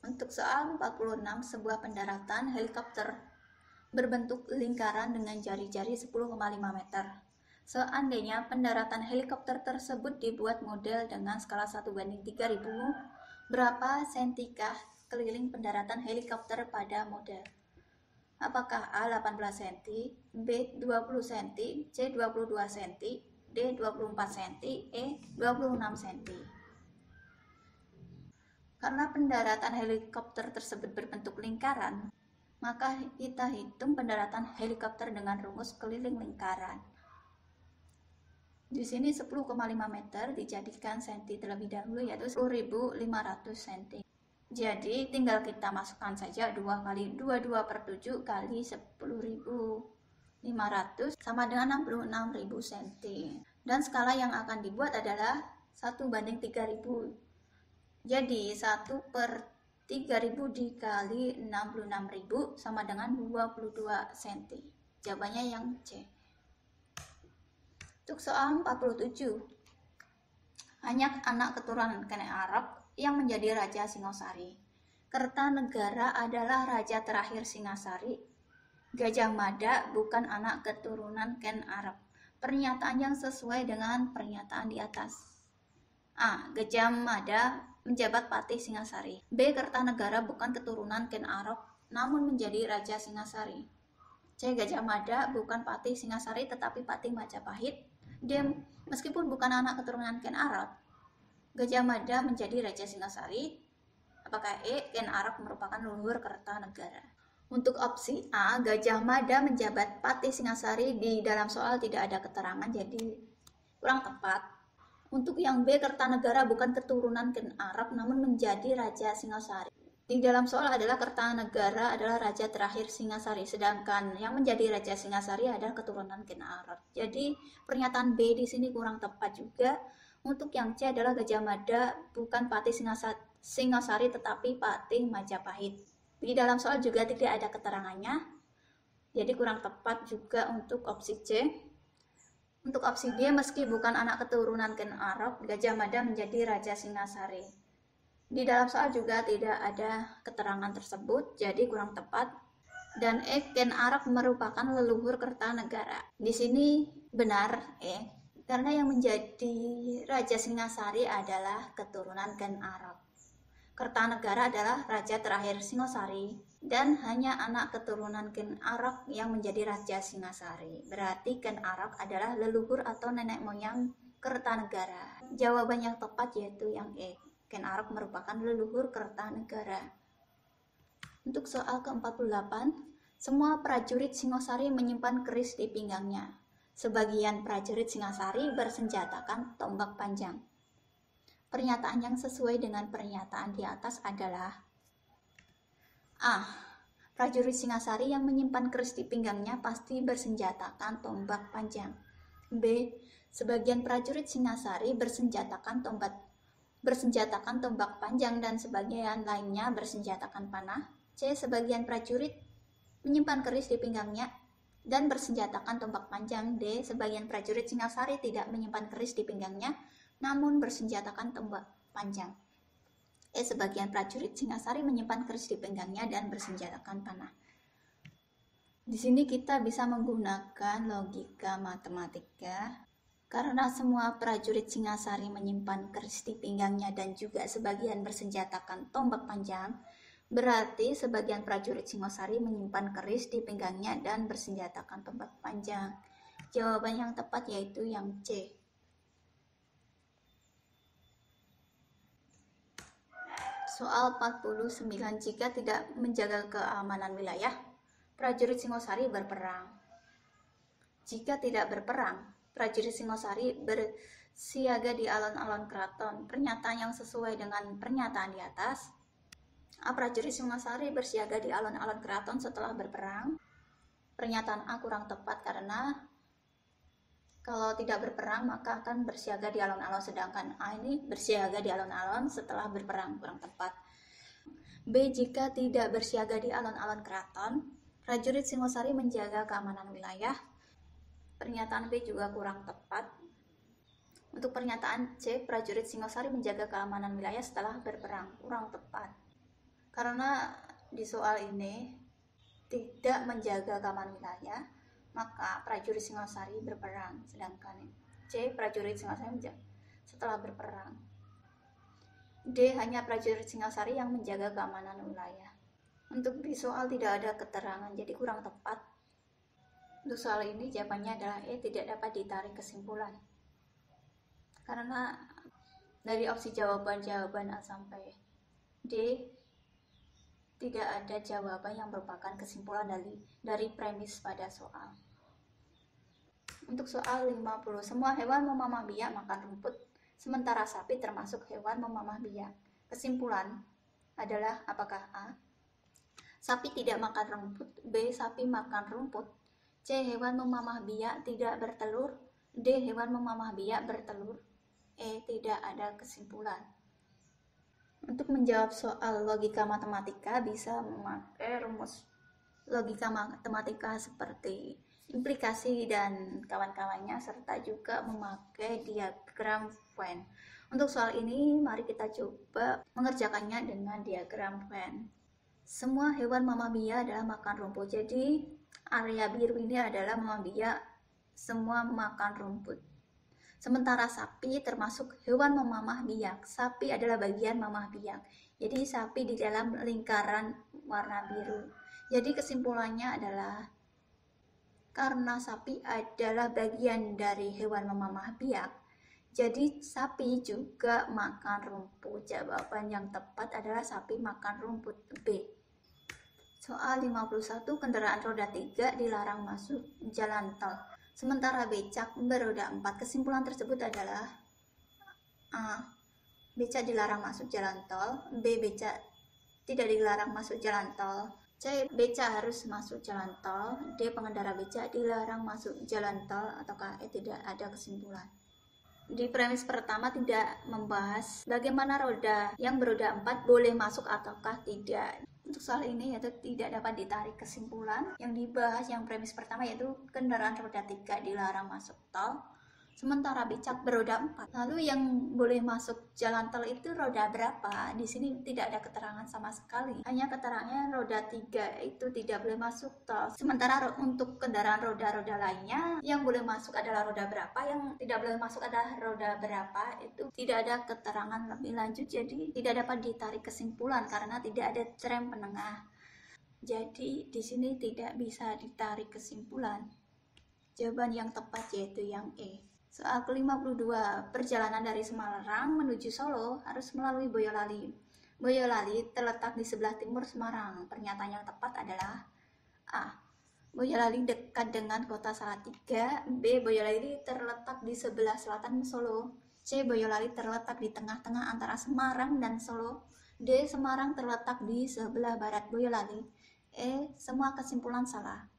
Untuk soal 46, sebuah pendaratan helikopter berbentuk lingkaran dengan jari-jari 10,5 meter. Seandainya pendaratan helikopter tersebut dibuat model dengan skala 1:3000, berapa sentikah keliling pendaratan helikopter pada model? Apakah A 18 cm, B 20 cm, C 22 cm, D 24 cm, E 26 cm? Karena pendaratan helikopter tersebut berbentuk lingkaran, maka kita hitung pendaratan helikopter dengan rumus keliling lingkaran. Di sini 10,5 meter dijadikan senti terlebih dahulu, yaitu 10.500 cm. Jadi tinggal kita masukkan saja 2 kali 22/7 kali 10.500 sama dengan 66.000 cm. Dan skala yang akan dibuat adalah 1:3000. Jadi 1/3000 dikali 66.000 sama dengan 22 cm. Jawabannya yang C. Untuk soal 47, Hanyak anak keturunan Ken Arok yang menjadi Raja Singosari. Kertanegara adalah raja terakhir Singasari. Gajah Mada bukan anak keturunan Ken Arok. Pernyataan yang sesuai dengan pernyataan di atas. A. Gajah Mada menjabat Patih Singasari. B. Kertanegara bukan keturunan Ken Arok namun menjadi Raja Singasari. C. Gajah Mada bukan Patih Singasari tetapi Patih Majapahit. D. Meskipun bukan anak keturunan Ken Arok, Gajah Mada menjadi Raja Singasari. Apakah E. Ken Arok merupakan leluhur Kertanegara? Untuk opsi A, Gajah Mada menjabat Patih Singasari, di dalam soal tidak ada keterangan, jadi kurang tepat. Untuk yang B, Kertanegara bukan keturunan Ken Arok namun menjadi Raja Singasari. Di dalam soal adalah Kertanegara adalah raja terakhir Singasari, sedangkan yang menjadi Raja Singasari adalah keturunan Ken Arok. Jadi pernyataan B di sini kurang tepat juga. Untuk yang C adalah Gajah Mada bukan Patih Singasari tetapi Patih Majapahit. Di dalam soal juga tidak ada keterangannya, jadi kurang tepat juga untuk opsi C. Untuk opsi D, meski bukan anak keturunan Ken Arok, Gajah Mada menjadi Raja Singasari. Di dalam soal juga tidak ada keterangan tersebut, jadi kurang tepat. Dan E. Ken Arok merupakan leluhur Kertanegara. Di sini benar karena yang menjadi Raja Singasari adalah keturunan Ken Arok. Kertanegara adalah raja terakhir Singosari dan hanya anak keturunan Ken Arok yang menjadi Raja Singasari. Berarti Ken Arok adalah leluhur atau nenek moyang Kertanegara. Jawaban yang tepat yaitu yang E. Ken Arok merupakan leluhur Kertanegara. Untuk soal ke-48, semua prajurit Singosari menyimpan keris di pinggangnya. Sebagian prajurit Singasari bersenjatakan tombak panjang. Pernyataan yang sesuai dengan pernyataan di atas adalah A. Prajurit Singasari yang menyimpan keris di pinggangnya pasti bersenjatakan tombak panjang. B. Sebagian prajurit Singasari bersenjatakan tombak panjang dan sebagian lainnya bersenjatakan panah. C. Sebagian prajurit menyimpan keris di pinggangnya dan bersenjatakan tombak panjang. D. Sebagian prajurit Singasari tidak menyimpan keris di pinggangnya namun bersenjatakan tombak panjang. E. Sebagian prajurit Singasari menyimpan keris di pinggangnya dan bersenjatakan panah. Di sini kita bisa menggunakan logika matematika. Karena semua prajurit Singasari menyimpan keris di pinggangnya dan juga sebagian bersenjatakan tombak panjang, berarti sebagian prajurit Singosari menyimpan keris di pinggangnya dan bersenjatakan tombak panjang. Jawaban yang tepat yaitu yang C. Soal 49, jika tidak menjaga keamanan wilayah, prajurit Singosari berperang. Jika tidak berperang, prajurit Singosari bersiaga di alun-alun keraton. Pernyataan yang sesuai dengan pernyataan di atas. A. Prajurit Singosari bersiaga di alun-alun keraton setelah berperang. Pernyataan A kurang tepat karena kalau tidak berperang maka akan bersiaga di alun-alun, sedangkan A ini bersiaga di alun-alun setelah berperang, kurang tepat. B. Jika tidak bersiaga di alun-alun keraton, prajurit Singosari menjaga keamanan wilayah. Pernyataan B juga kurang tepat. Untuk pernyataan C, prajurit Singosari menjaga keamanan wilayah setelah berperang, kurang tepat. Karena di soal ini tidak menjaga keamanan wilayah, maka prajurit Singosari berperang, sedangkan C, prajurit Singosari setelah berperang. D, hanya prajurit Singosari yang menjaga keamanan wilayah. Untuk di soal tidak ada keterangan, jadi kurang tepat. Untuk soal ini jawabannya adalah E, tidak dapat ditarik kesimpulan. Karena dari opsi jawaban A sampai D, tidak ada jawaban yang merupakan kesimpulan dari premis pada soal. Untuk soal 50, semua hewan memamah biak makan rumput, sementara sapi termasuk hewan memamah biak. Kesimpulan adalah apakah A, sapi tidak makan rumput, B, sapi makan rumput, C, hewan memamah biak tidak bertelur, D, hewan memamah biak bertelur, E, tidak ada kesimpulan. Untuk menjawab soal logika matematika bisa memakai rumus logika matematika seperti implikasi dan kawan-kawannya, serta juga memakai diagram Venn. Untuk soal ini mari kita coba mengerjakannya dengan diagram Venn. Semua hewan mamah biak adalah makan rumput, jadi area biru ini adalah mamah biak, semua makan rumput. Sementara sapi termasuk hewan memamah biak. Sapi adalah bagian mamah biak. Jadi sapi di dalam lingkaran warna biru. Jadi kesimpulannya adalah karena sapi adalah bagian dari hewan memamah biak, jadi sapi juga makan rumput. Jawaban yang tepat adalah sapi makan rumput, B. Soal 51, kendaraan roda 3 dilarang masuk jalan tol, sementara becak beroda 4. Kesimpulan tersebut adalah A, becak dilarang masuk jalan tol, B, becak tidak dilarang masuk jalan tol, C, becak harus masuk jalan tol, D, pengendara becak dilarang masuk jalan tol, ataukah E, tidak ada kesimpulan. Di premis pertama tidak membahas bagaimana roda yang beroda 4 boleh masuk ataukah tidak. Untuk soal ini yaitu tidak dapat ditarik kesimpulan. Yang dibahas yang premis pertama yaitu kendaraan roda 3 dilarang masuk tol, sementara becak beroda 4. Lalu yang boleh masuk jalan tol itu roda berapa? Di sini tidak ada keterangan sama sekali. Hanya keterangannya roda 3 itu tidak boleh masuk tol. Sementara untuk kendaraan roda-roda lainnya yang boleh masuk adalah roda berapa, yang tidak boleh masuk adalah roda berapa. Itu tidak ada keterangan lebih lanjut, jadi tidak dapat ditarik kesimpulan karena tidak ada rem penengah. Jadi di sini tidak bisa ditarik kesimpulan. Jawaban yang tepat yaitu yang E. Soal ke-52, perjalanan dari Semarang menuju Solo harus melalui Boyolali. Boyolali terletak di sebelah timur Semarang. Pernyataan yang tepat adalah A, Boyolali dekat dengan kota Salatiga, B, Boyolali terletak di sebelah selatan Solo, C, Boyolali terletak di tengah-tengah antara Semarang dan Solo, D, Semarang terletak di sebelah barat Boyolali, E, semua kesimpulan salah.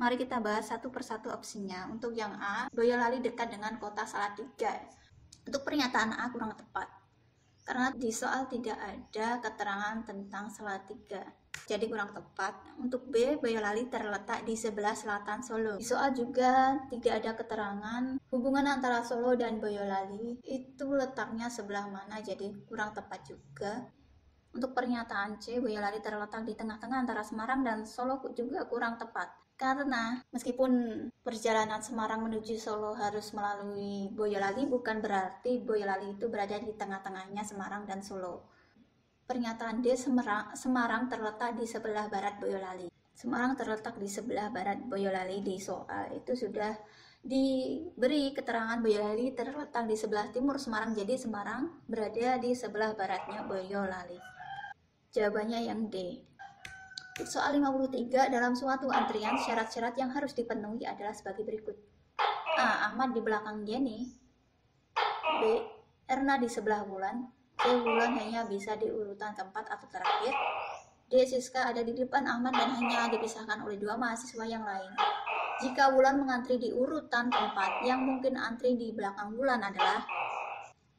Mari kita bahas satu persatu opsinya. Untuk yang A, Boyolali dekat dengan kota Salatiga. Untuk pernyataan A kurang tepat, karena di soal tidak ada keterangan tentang Salatiga, jadi kurang tepat. Untuk B, Boyolali terletak di sebelah selatan Solo. Di soal juga tidak ada keterangan hubungan antara Solo dan Boyolali itu letaknya sebelah mana, jadi kurang tepat juga. Untuk pernyataan C, Boyolali terletak di tengah-tengah antara Semarang dan Solo juga kurang tepat. Karena meskipun perjalanan Semarang menuju Solo harus melalui Boyolali, bukan berarti Boyolali itu berada di tengah-tengahnya Semarang dan Solo. Pernyataan D, Semarang terletak di sebelah barat Boyolali. Semarang terletak di sebelah barat Boyolali di soal itu sudah diberi keterangan Boyolali terletak di sebelah timur Semarang, jadi Semarang berada di sebelah baratnya Boyolali. Jawabannya yang D. Soal 53, dalam suatu antrian syarat-syarat yang harus dipenuhi adalah sebagai berikut. A, Ahmad di belakang Jenny, B, Erna di sebelah Wulan, C, Wulan hanya bisa di urutan keempat atau terakhir, D, Siska ada di depan Ahmad dan hanya dipisahkan oleh dua mahasiswa yang lain. Jika Wulan mengantri di urutan keempat, yang mungkin antri di belakang Wulan adalah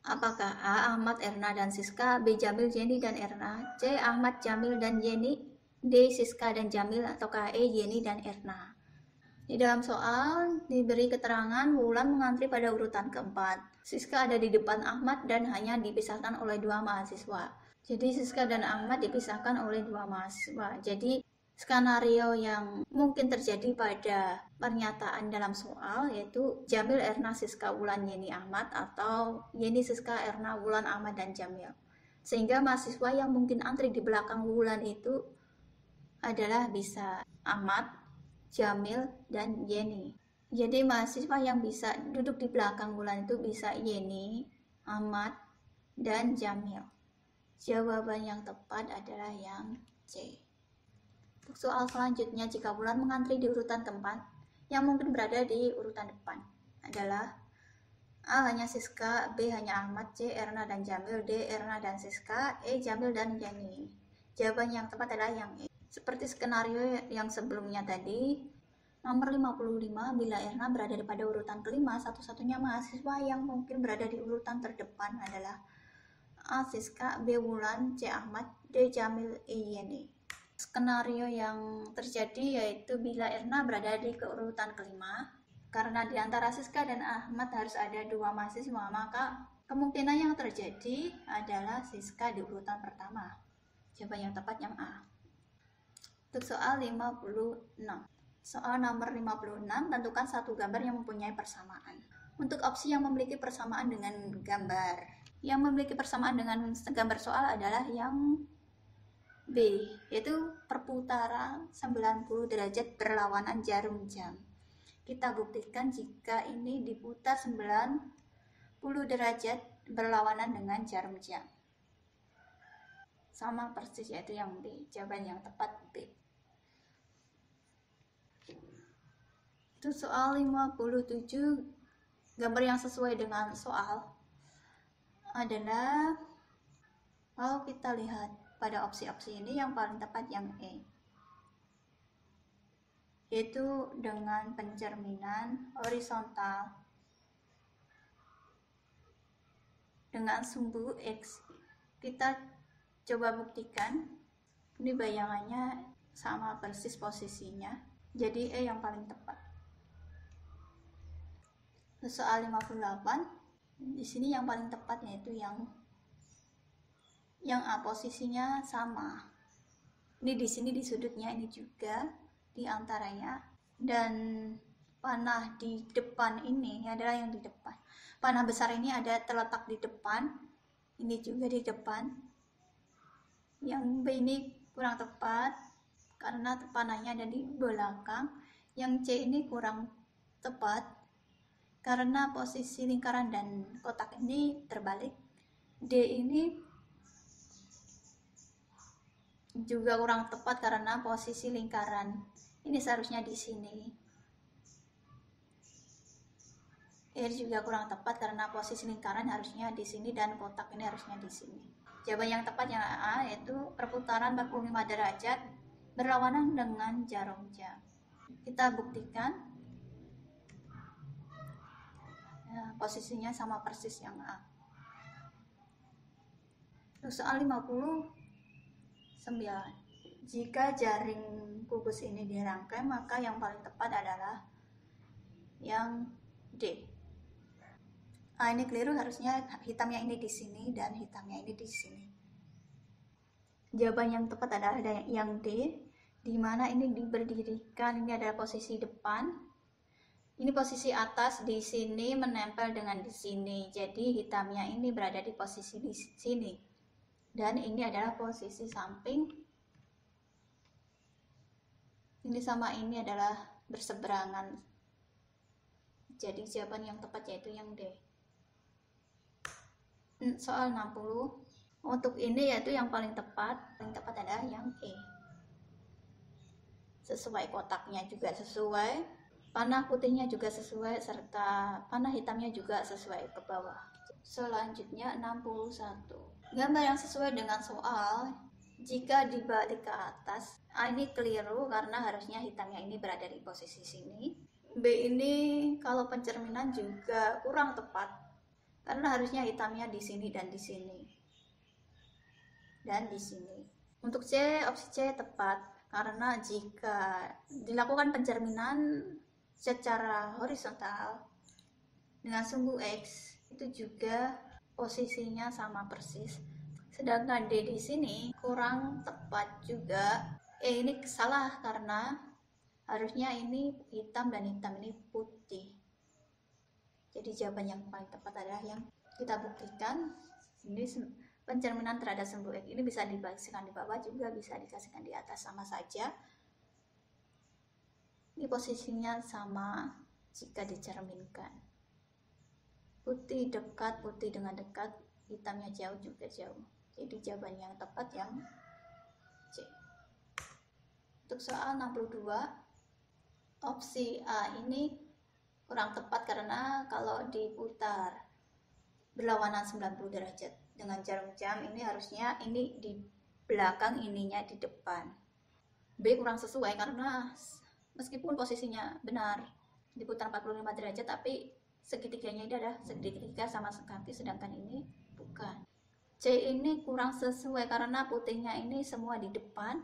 apakah A, Ahmad, Erna, dan Siska, B, Jamil, Jenny, dan Erna, C, Ahmad, Jamil, dan Jenny, D, Siska dan Jamil, ataukah E, Jenny dan Erna. Di dalam soal diberi keterangan Wulan mengantri pada urutan keempat. Siska ada di depan Ahmad dan hanya dipisahkan oleh dua mahasiswa. Jadi Siska dan Ahmad dipisahkan oleh dua mahasiswa. Jadi skenario yang mungkin terjadi pada pernyataan dalam soal yaitu Jamil, Erna, Siska, Wulan, Yeni, Ahmad, atau Yeni, Siska, Erna, Wulan, Ahmad, dan Jamil. Sehingga mahasiswa yang mungkin antri di belakang Wulan itu adalah bisa Ahmad, Jamil, dan Yeni. Jadi mahasiswa yang bisa duduk di belakang Wulan itu bisa Yeni, Ahmad, dan Jamil. Jawaban yang tepat adalah yang C. Untuk soal selanjutnya, jika Wulan mengantri di urutan keempat, yang mungkin berada di urutan depan adalah A. Hanya Siska, B. Hanya Ahmad, C. Erna dan Jamil, D. Erna dan Siska, E. Jamil dan Yeni. Jawaban yang tepat adalah yang E. Seperti skenario yang sebelumnya tadi, nomor 55, bila Erna berada pada urutan kelima, satu-satunya mahasiswa yang mungkin berada di urutan terdepan adalah A. Siska, B. Wulan, C. Ahmad, D. Jamil, E. Yeni. Skenario yang terjadi yaitu bila Erna berada di urutan kelima, karena di antara Siska dan Ahmad harus ada dua mahasiswa, maka kemungkinan yang terjadi adalah Siska di urutan pertama. Jawaban yang tepat yang A. Untuk soal 56. Soal nomor 56, tentukan satu gambar yang mempunyai persamaan. Untuk opsi yang memiliki persamaan dengan gambar yang memiliki persamaan dengan gambar soal adalah yang B, yaitu perputaran 90 derajat berlawanan jarum jam. Kita buktikan jika ini diputar 90 derajat berlawanan dengan jarum jam. Sama persis, yaitu yang B. Jawaban yang tepat B. Itu soal 57, gambar yang sesuai dengan soal adalah, kalau kita lihat pada opsi-opsi ini, yang paling tepat yang E, yaitu dengan pencerminan horizontal dengan sumbu X. Kita coba buktikan, ini bayangannya sama persis posisinya, jadi E yang paling tepat. Soal 58, di sini yang paling tepat yaitu yang A, posisinya sama. Ini di sini di sudutnya ini juga di antaranya, dan panah di depan ini adalah yang di depan. Panah besar ini ada terletak di depan, ini juga di depan. Yang B ini kurang tepat karena panahnya ada di belakang. Yang C ini kurang tepat karena posisi lingkaran dan kotak ini terbalik. D ini juga kurang tepat karena posisi lingkaran ini seharusnya di sini. E juga kurang tepat karena posisi lingkaran harusnya di sini dan kotak ini harusnya di sini. Jawaban yang tepat yang A, yaitu perputaran 45 derajat berlawanan dengan jarum jam. Kita buktikan. Posisinya sama persis yang A. Soal 59. Jika jaring kubus ini dirangkai, maka yang paling tepat adalah yang D. Ini keliru, harusnya hitamnya ini di sini dan hitamnya ini di sini. Jawaban yang tepat adalah yang D, di mana ini diberdirikan, ini adalah posisi depan. Ini posisi atas di sini menempel dengan di sini, jadi hitamnya ini berada di posisi di sini. Dan ini adalah posisi samping. Ini sama ini adalah berseberangan. Jadi jawaban yang tepat yaitu yang D. Soal 60. Untuk ini yaitu yang paling tepat adalah yang E. Sesuai kotaknya juga sesuai. Panah putihnya juga sesuai, serta panah hitamnya juga sesuai ke bawah. Selanjutnya 61. Gambar yang sesuai dengan soal, jika dibalik ke atas, ini keliru karena harusnya hitamnya ini berada di posisi sini. B ini kalau pencerminan juga kurang tepat karena harusnya hitamnya di sini dan di sini. Dan di sini. Untuk C, opsi C tepat karena jika dilakukan pencerminan secara horizontal dengan sumbu X, itu juga posisinya sama persis, Sedangkan D di sini kurang tepat juga. Ini salah karena harusnya ini hitam dan hitam, ini putih. Jadi jawaban yang paling tepat adalah yang kita buktikan. Ini pencerminan terhadap sumbu X ini bisa dibasiskan di bawah, juga bisa dikasihkan di atas, sama saja. Ini posisinya sama jika dicerminkan. Putih dekat, putih dengan dekat, hitamnya jauh juga jauh. Jadi jawaban yang tepat yang C. Untuk soal 62, opsi A ini kurang tepat karena kalau diputar berlawanan 90 derajat dengan jarum jam, ini harusnya ini di belakang, ininya di depan. B kurang sesuai karena meskipun posisinya benar diputar 45 derajat, tapi segitiganya ini adalah segitiga sama kaki, sedangkan ini bukan. C ini kurang sesuai karena putihnya ini semua di depan.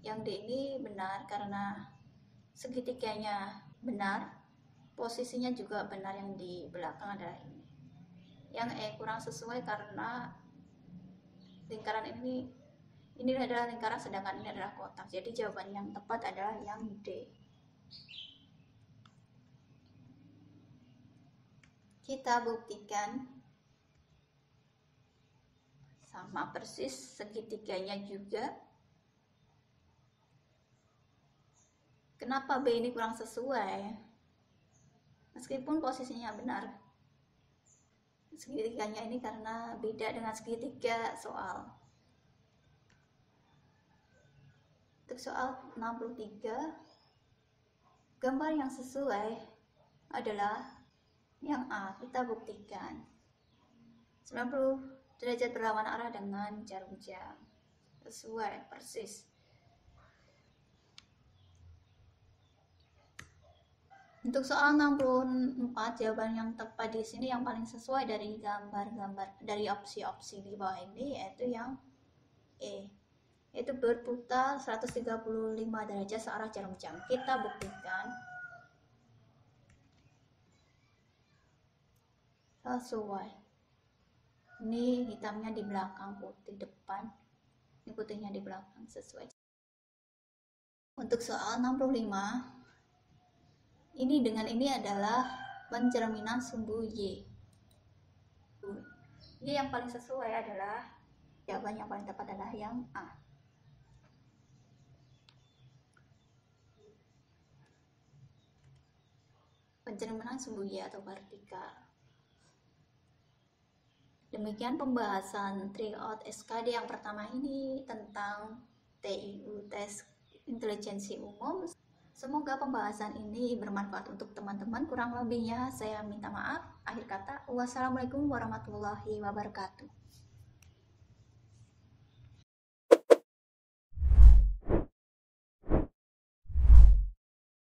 Yang D ini benar karena segitiganya benar, posisinya juga benar, yang di belakang adalah ini. Yang E kurang sesuai karena lingkaran ini adalah lingkaran, sedangkan ini adalah kotak. Jadi jawaban yang tepat adalah yang D. Kita buktikan sama persis, segitiganya juga. Kenapa B ini kurang sesuai? Meskipun posisinya benar, segitiganya ini karena beda dengan segitiga soal. Untuk soal 63, gambar yang sesuai adalah yang A. Kita buktikan 90 derajat berlawanan arah dengan jarum jam. Sesuai persis. Untuk soal 64, jawaban yang tepat di sini yang paling sesuai dari gambar-gambar, dari opsi-opsi di bawah ini, yaitu yang E, yaitu berputar 135 derajat searah jarum jam. Kita buktikan sesuai. Ini hitamnya di belakang, putih depan. Ini putihnya di belakang, sesuai. Untuk soal 65, ini dengan ini adalah pencerminan sumbu Y. Y yang paling sesuai adalah, jawaban yang paling tepat adalah yang A. Pencerminan sumbu Y atau vertikal. Demikian pembahasan tryout SKD yang pertama ini tentang TIU, tes intelijensi umum. Semoga pembahasan ini bermanfaat untuk teman-teman. Kurang lebihnya saya minta maaf. Akhir kata, wassalamualaikum warahmatullahi wabarakatuh.